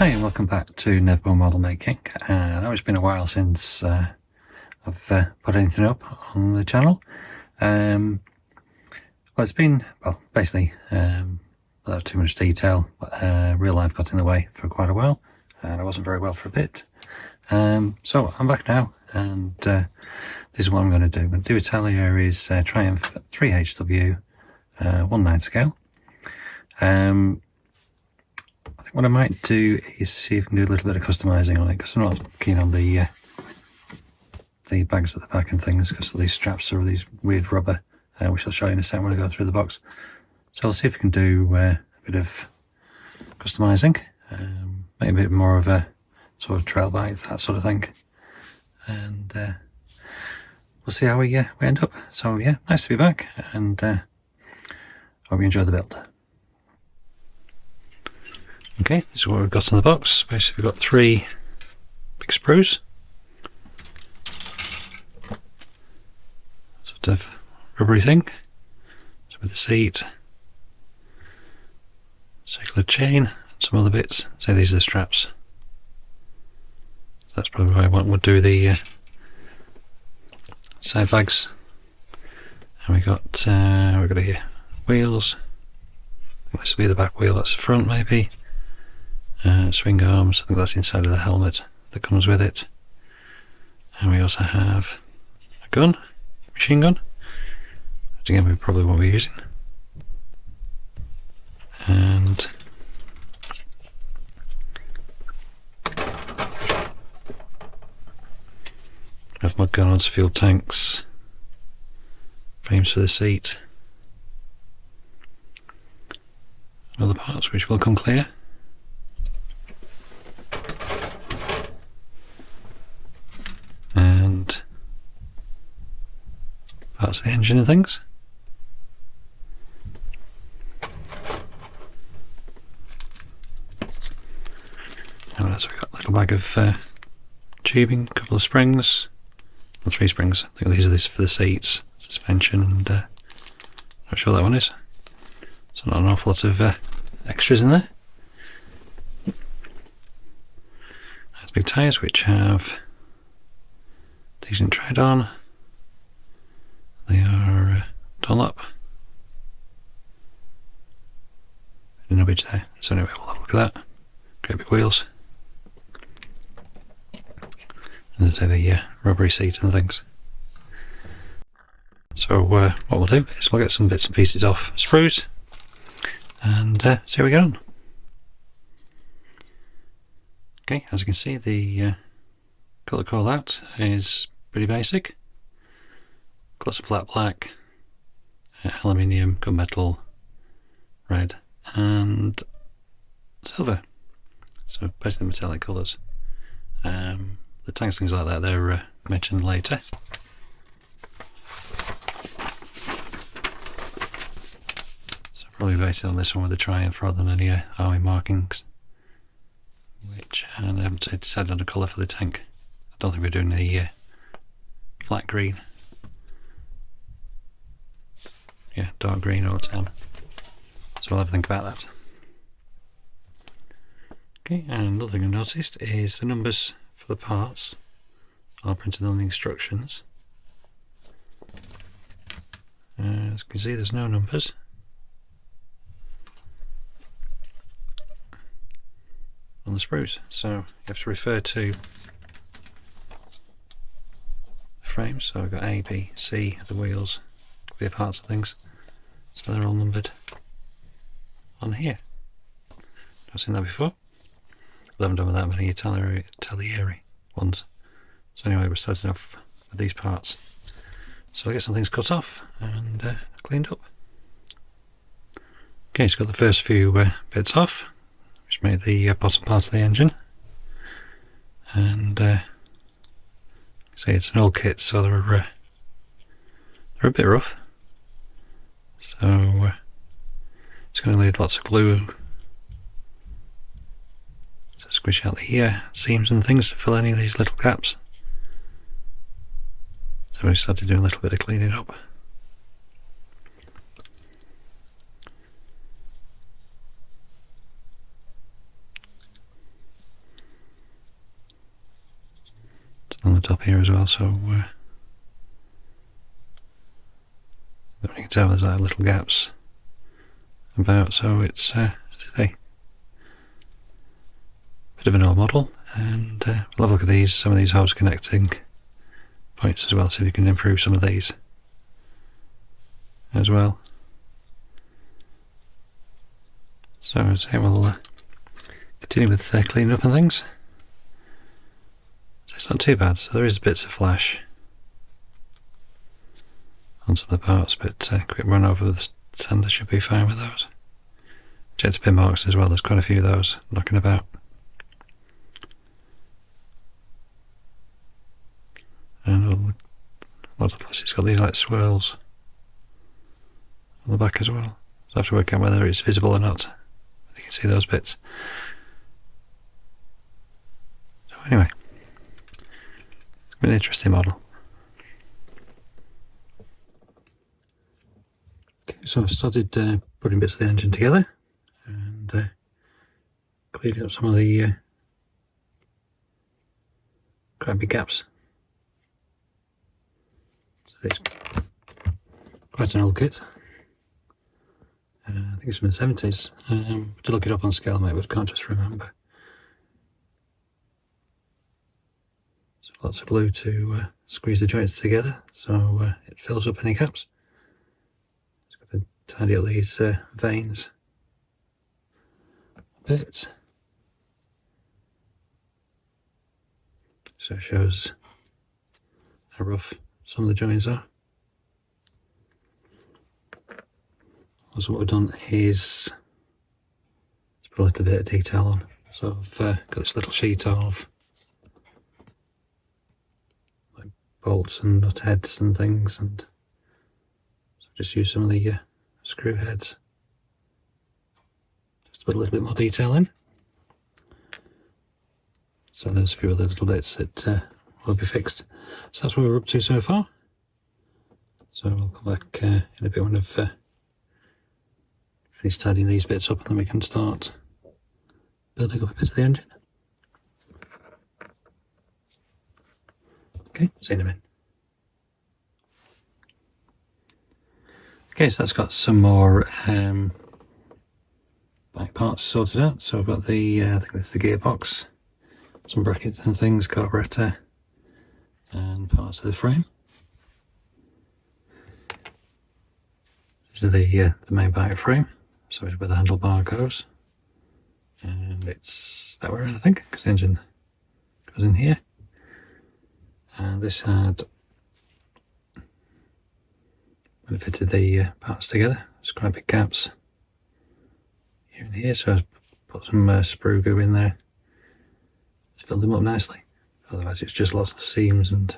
Hi and welcome back to Never Model Making. I know it's been a while since I've put anything up on the channel. Well, it's been, basically without too much detail, but real life got in the way for quite a while and I wasn't very well for a bit. So I'm back now, and this is what I'm going to do. I'm going to do Italeri Triumph 3HW 1/9 scale. I think what I might do is see if I can do a little bit of customising on it, because I'm not keen on the bags at the back and things, because these straps are these weird rubber, which I'll show you in a second when I go through the box. So I'll see if we can do a bit of customising, maybe a bit more of a sort of trail bike, that sort of thing, and we'll see how we end up. So yeah, nice to be back, and hope you enjoy the build. Okay, this is what we've got in the box. Basically we've got 3 big sprues, sort of rubbery thing, so with the seat, circular chain, and some other bits. So these are the straps. So that's probably why I would do the side bags. And we got here wheels. I think this will be the back wheel. That's the front, maybe. Swing arms. I think that's inside of the helmet that comes with it. And we also have a gun, machine gun, which again we probably won't be using. And have mud guards, fuel tanks, frames for the seat, and other parts which will come clear. And parts of the engine and things. And also we've got a little bag of tubing, a couple of springs, and 3 springs. I think these are for the seats, suspension, and not sure that one is. So not an awful lot of extras in there. There's big tyres which have decent tread on. They are Dunlop. No bitch there. So anyway, we'll have a look at that. Great big wheels. And there's the rubbery seat and things. So what we'll do is we'll get some bits and pieces off sprues and see how we get on. Okay, as you can see, the colour call out is pretty basic. Gloss flat black, aluminium, gunmetal, red, and silver. So basically metallic colours. The tanks, things like that, they're mentioned later. So probably based on this one with the Triumph rather than any army markings. Which, and I haven't decided on a colour for the tank. I don't think we're doing the flat green. Yeah, dark green or tan. So we'll have to think about that. Okay, and another thing I've noticed is the numbers for the parts are printed on the instructions. As you can see, there's no numbers. On the sprues, so you have to refer to frames. So I've got A, B, C, the wheels, clear parts and things, so they're all numbered on here. I've seen that before. I haven't done with that many Italeri ones. So anyway, we're starting off with these parts. So I'll get some things cut off and cleaned up. Okay, so got the first few bits off, which made the bottom part of the engine. And see, it's an old kit, so they're a bit rough. So it's going to need lots of glue to squish out the seams and things to fill any of these little gaps. So we started doing a little bit of cleaning up. on the top here as well, so you can tell there's like little gaps about, so it's a bit of an old model. And we'll have a look at these, some of these hose connecting points as well, see if you can improve some of these as well. So as I say, we'll continue with cleaning up and things. So it's not too bad, so there is bits of flash on some of the parts, but quick run over the sander should be fine with those. Check the pin marks as well, there's quite a few of those knocking about. And lots of plastic's got these like swirls on the back as well, so I have to work out whether it's visible or not. You can see those bits. So anyway, it's been an interesting model. Okay, so I've started putting bits of the engine together and cleaning up some of the quite big gaps. So it's quite an old kit. I think it's from the 70s. To look it up on scale, mate, but I can't just remember. So lots of glue to squeeze the joints together, so it fills up any gaps. Just got to tidy up these veins a bit. So it shows how rough some of the joints are. So what we've done is put a little bit of detail on. So I've got this little sheet of like bolts and nut heads and things, and so I've just used some of the screw heads just to put a little bit more detail in. So there's a few other little bits that will be fixed. So that's where we're up to so far. So we'll come back in a bit when I've finish tidying these bits up, and then we can start building up a bit of the engine. Okay, see you in a minute. Okay, so that's got some more back parts sorted out. So I've got the, I think that's the gearbox, some brackets and things, carburetor, and parts of the frame. These are the main bike frame. So it's where the handlebar goes, and it's that way around, I think, because the engine goes in here. And this had, when I fitted the parts together, there's quite big gaps here and here, so I put some sprue goo in there. It's filled them up nicely. Otherwise it's just lots of seams and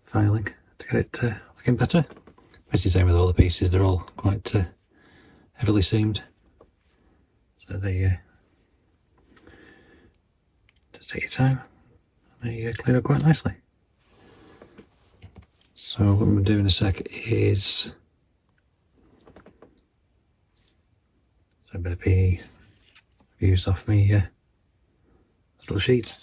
filing to get it looking better. Basically same with all the pieces, they're all quite heavily seamed, so they just take your time and they clean up quite nicely. So what I'm going to do in a sec is a bit of PE used off me little sheet.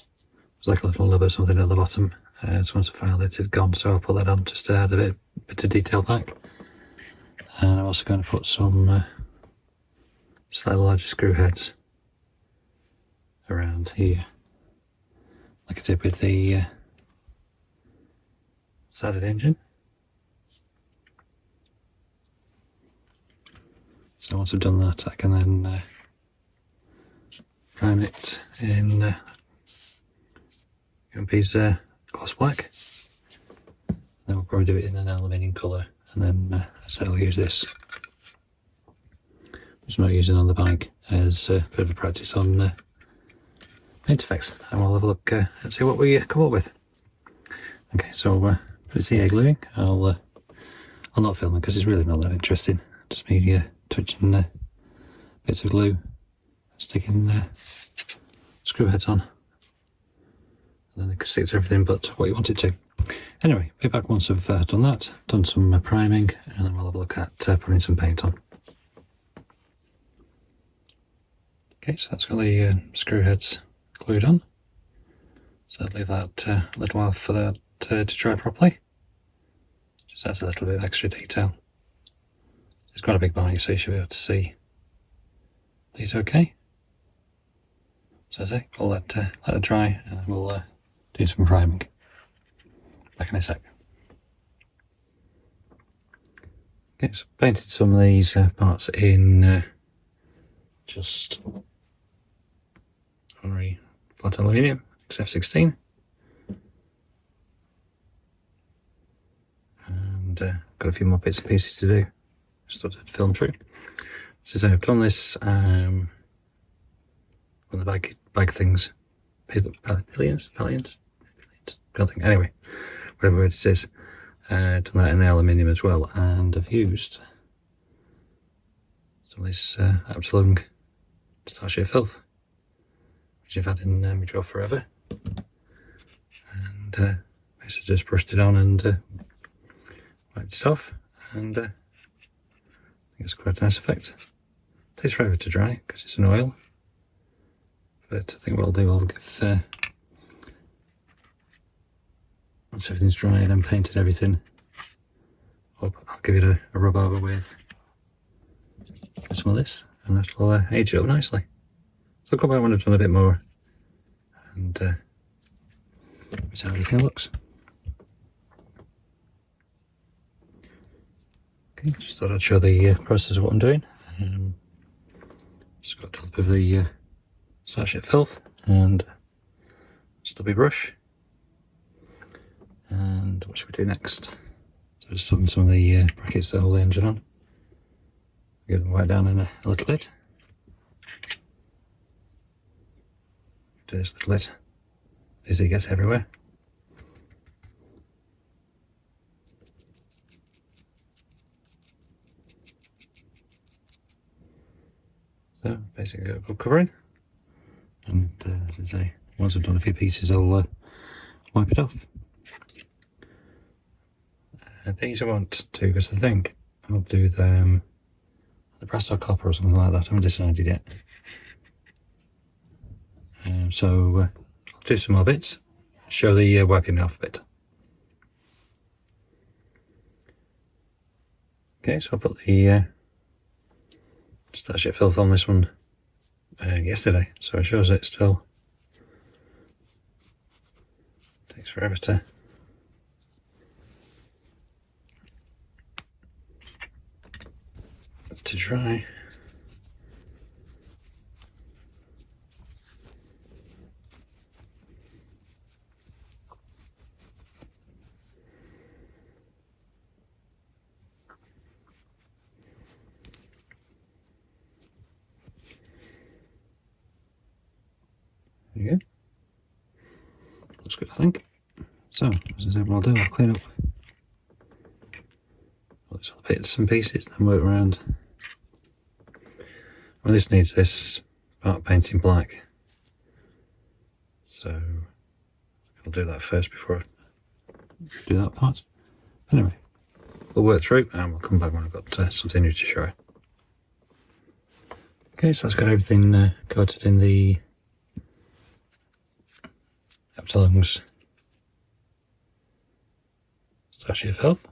There's like a little nub or something at the bottom, so once I found it had gone, so I'll put that on just to add a bit of detail back. And I'm also going to put some slightly larger screw heads around here, like I did with the side of the engine. So once I've done that, I can then prime it in UMP's gloss black. Then we'll probably do it in an aluminium colour, and then so I'll use this, which I'm not using on the bike, as a bit of a practice on paint effects, and we'll have a look and see what we come up with. Okay, so put the CA gluing. I'll not film it because it's really not that interesting. Just me touching bits of glue, sticking screw heads on, and then it sticks to everything but what you want it to. Anyway, be back once I've done that, done some priming, and then we'll have a look at putting some paint on. Okay, so that's got the screw heads glued on. So I'll leave that a little while for that to dry properly. Just adds a little bit of extra detail. It's quite a big bike, so you should be able to see these okay. So that's it, I'll let it dry and we'll do some priming. Back in a sec. Okay, so painted some of these parts in just ordinary flat aluminium, XF16. And got a few more bits and pieces to do. Just thought I'd film through. So I've done this on the bag things, pillions, nothing. Anyway, whatever it is, done that in the aluminium as well, and I've used some of this absolute starship filth, which I've had in my drawer forever, and basically just brushed it on and wiped it off, and I think it's quite a nice effect. It takes forever to dry because it's an oil, but I think what I'll do, I'll give once everything's dried and painted everything up, I'll give it a rub over with some of this, and that will age it up nicely. So I'll come back when I've done a bit more and see how everything looks. Okay, just thought I'd show the process of what I'm doing. Just got a little bit of the starship filth and stubby brush. And what should we do next? So just done some of the brackets that hold the engine on. Get them right down in a little bit. Do this little bit as it gets everywhere. So basically got a good covering. And as I say, once I've done a few pieces, I'll wipe it off. These I won't do because I think I'll do the brass or copper or something like that. I haven't decided yet. So I'll do some more bits. Show the wiping off bit. Okay, so I put the starship filth on this one yesterday, so it shows it still takes forever to dry. There you go. Looks good, I think. So, as I said, what I'll do, I'll clean up all these other bits and pieces, then work around. Well, this needs this part painting black, so I'll do that first before I do that part. Anyway, we'll work through and we'll come back when I've got something new to show you. Okay, so that's got everything coated in the Italeri starship filth,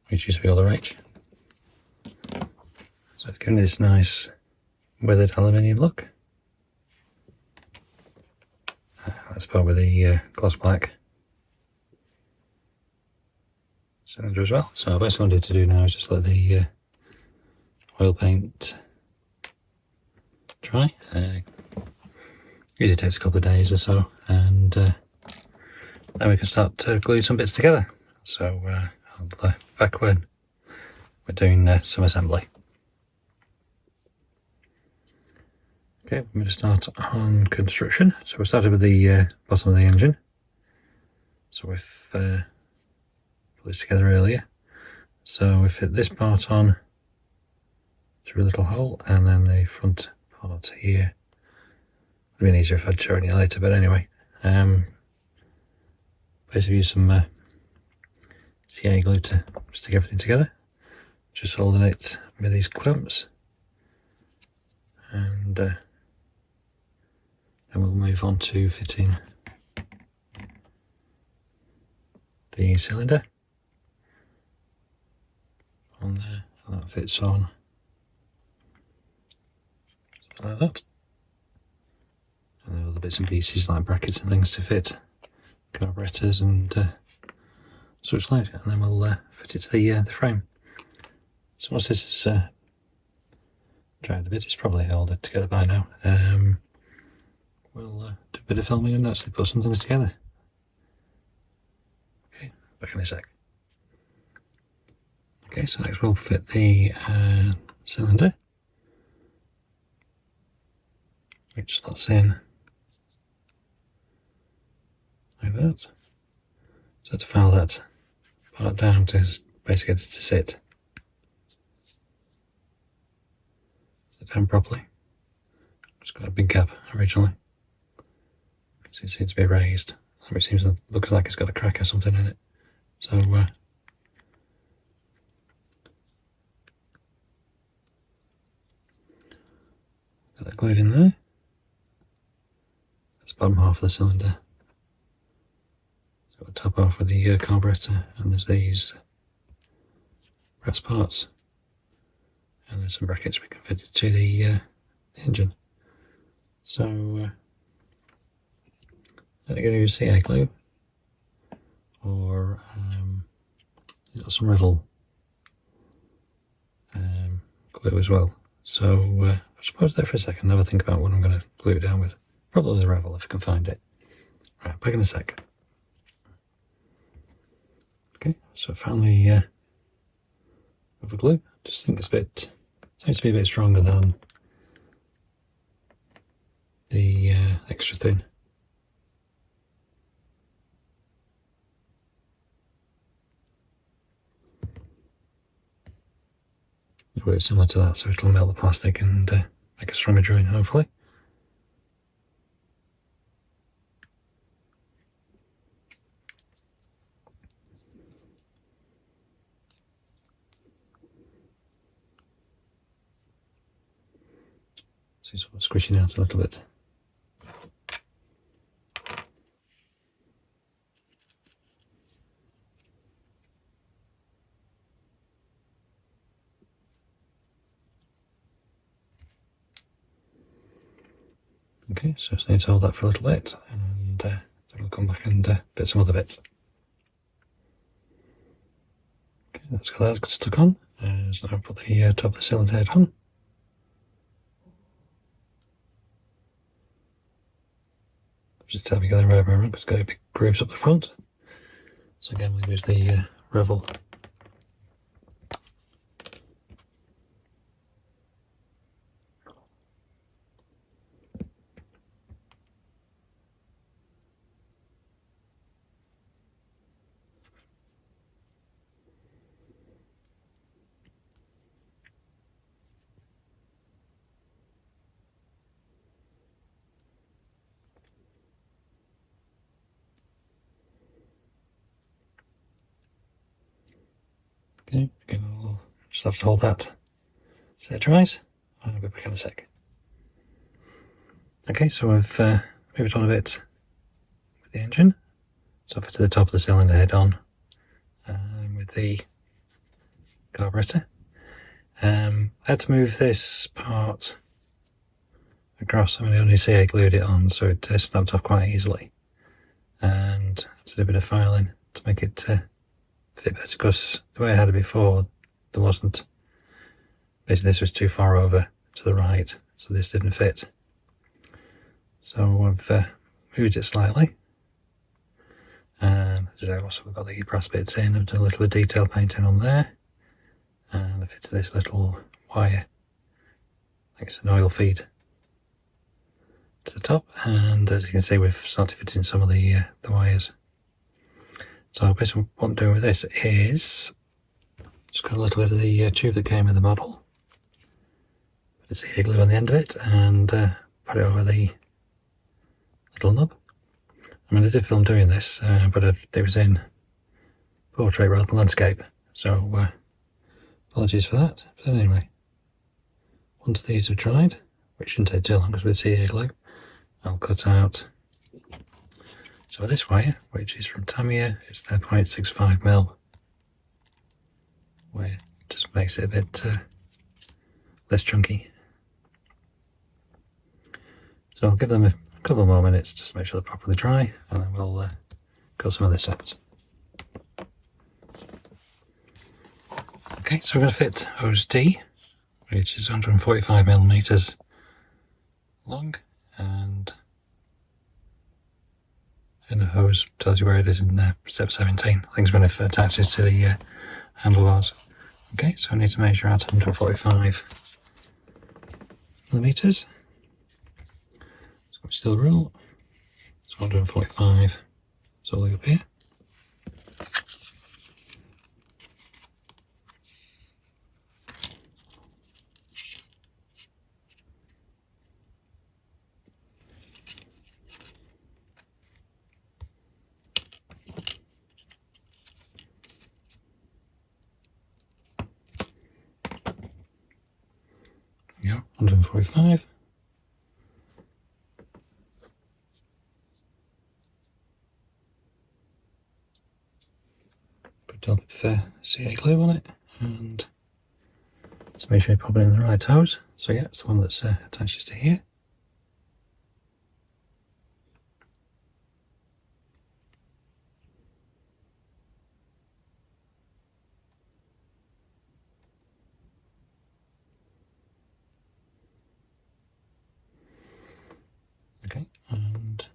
which used to be all the rage. So it's giving this nice weathered aluminium look. That's part with the gloss black cylinder as well. So basically what I need to do now is just let the oil paint dry. Usually takes a couple of days or so, and then we can start gluing some bits together. So I'll be back when we're doing some assembly. Okay, we're going to start on construction. So we started with the bottom of the engine. So we've put this together earlier. So we fit this part on through a little hole, and then the front part here. It would be easier if I'd show you later, but anyway. Basically use some CA glue to stick everything together. Just holding it with these clamps. And then we'll move on to fitting the cylinder on there, and that fits on like that. And there are other bits and pieces like brackets and things to fit carburetors and such like, and then we'll fit it to the frame. So once this is dried a bit, it's probably all together by now. We'll do a bit of filming and actually put some things together. Okay, back in a sec. Okay, so next we'll fit the cylinder, which slots in like that. So to file that part down to basically get it to sit down properly. It's got a big gap originally, because it seems to be raised. It seems to look like it's got a crack or something in it. So get that glued in there. That's the bottom half of the cylinder. It's got the top half with the carburetor, and there's these brass parts, and there's some brackets we can fit it to the engine. So I'm going to use CA glue or some Rivel glue as well. So I'll just pause there for a second and have a think about what I'm going to glue it down with. Probably the Rivel if I can find it. Right, back in a sec. Okay, so I found the Rivel glue. Just think it's seems to be a bit stronger than the extra thin. It'll be similar to that, so it'll melt the plastic and make a stronger joint, hopefully. See, sort of squishing out a little bit. Okay, so just need to hold that for a little bit, and then we'll come back and fit some other bits. Okay, that's got that stuck on. So now put the top of the cylinder head on. Just tell me go right around because it's got big grooves up the front. So again, we'll use the Rivel. Okay, again, we'll just have to hold that so it dries. I'll be back in a sec. Okay, so I've moved on a bit with the engine. So I've put the top of the cylinder head on with the carburetor. I had to move this part across. I only CA glued it on, so it snapped off quite easily. And I did a bit of filing to make it fit better, because the way I had it before, there wasn't. Basically, this was too far over to the right, so this didn't fit. So I've moved it slightly. And as I also we've got the brass bits in. I've done a little bit of detail painting on there. And I fitted this little wire. I think it's an oil feed to the top. And as you can see, we've started fitting some of the wires. So basically what I'm doing with this is just got a little bit of the tube that came with the model. Put a CA glue on the end of it and put it over the little knob. I mean, I did film doing this, but it was in portrait rather than landscape, so apologies for that. But anyway, once these are dried, which shouldn't take too long because with CA glue, I'll cut out So this wire, which is from Tamiya, it's their 0.65mm, where just makes it a bit less chunky. So I'll give them a couple more minutes just to make sure they're properly dry, and then we'll cut some of this out. Okay, so we're going to fit hose D, which is 145mm long, and the hose tells you where it is in step 17. I think it's when it attaches to the handlebars. Okay, so I need to measure out 145mm. So still rule. It's 145. So look up here. Yeah, 145. Put a bit of CA glue on it, and just make sure you pop it in the right hose. So yeah, it's the one that's attaches to here. Okay, and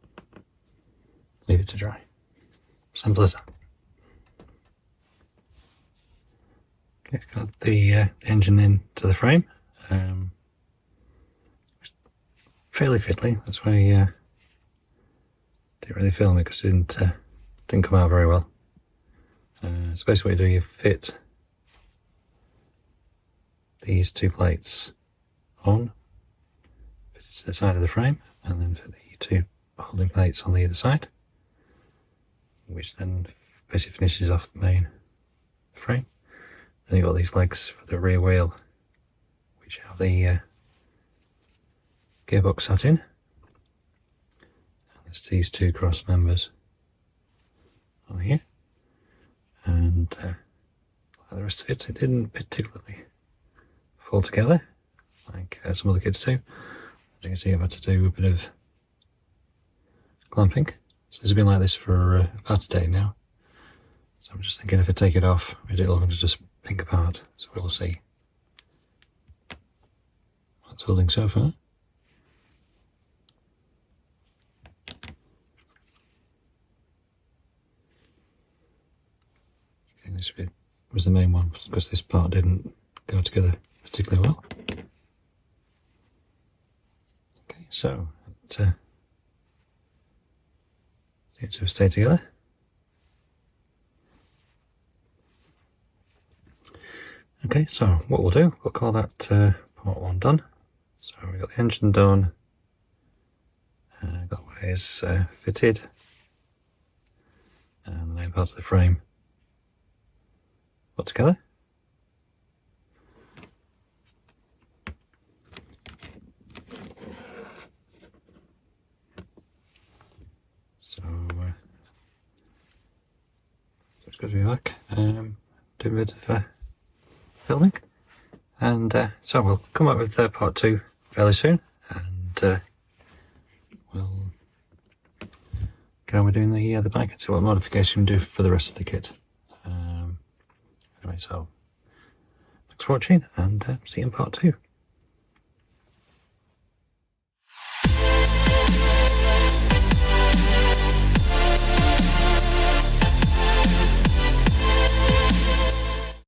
leave it to dry. Simple as that. Okay, got the engine into the frame. Fairly fiddly. That's why I didn't really film it, because it didn't come out very well. So basically what you do, you fit these two plates on, fit it to the side of the frame, and then fit the two holding plates on the other side, which then basically finishes off the main frame. Then you've got these legs for the rear wheel, which have the gearbox sat in. And there's these two cross members on here, and like the rest of it, it didn't particularly fall together like some other kits do. As you can see, I've had to do a bit of clamping. So it's been like this for about a day now. So I'm just thinking, if I take it off, it'll all just pink apart. So we'll see what's holding so far. Okay, this bit was the main one, because this part didn't go together particularly well. Okay, so it seems to have stayed together. Okay, so what we'll do, we'll call that part 1 done. So we've got the engine done, got wires fitted, and the main parts of the frame put together. So it's good to be back, doing a bit of filming, and so we'll come up with part 2 fairly soon, and we'll get on with doing the bike and see what modification we do for the rest of the kit. Anyway, so thanks for watching, and see you in part 2.